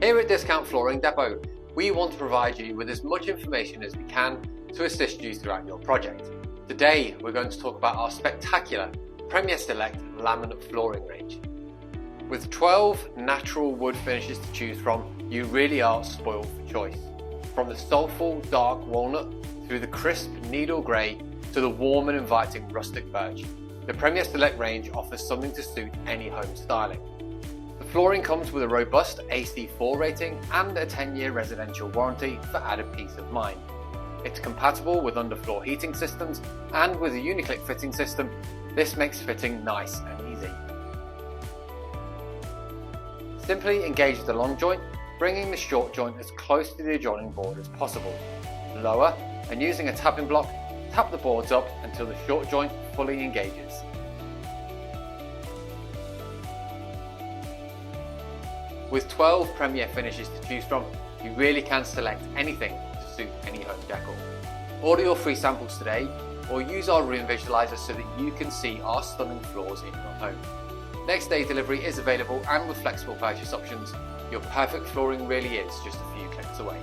Here at Discount Flooring Depot, we want to provide you with as much information as we can to assist you throughout your project. Today, we're going to talk about our spectacular Premier Select laminate flooring range. With 12 natural wood finishes to choose from, you really are spoiled for choice. From the soulful dark walnut through the crisp needle grey to the warm and inviting rustic birch, the Premier Select range offers something to suit any home styling. The flooring comes with a robust AC4 rating and a 10-year residential warranty for added peace of mind. It's compatible with underfloor heating systems, and with a Uniclick fitting system, this makes fitting nice and easy. Simply engage the long joint, bringing the short joint as close to the adjoining board as possible. Lower, and using a tapping block, tap the boards up until the short joint fully engages. With 12 Premier finishes to choose from, you really can select anything to suit any home decor. Order your free samples today, or use our room visualizer so that you can see our stunning floors in your home. Next day delivery is available, and with flexible purchase options, your perfect flooring really is just a few clicks away.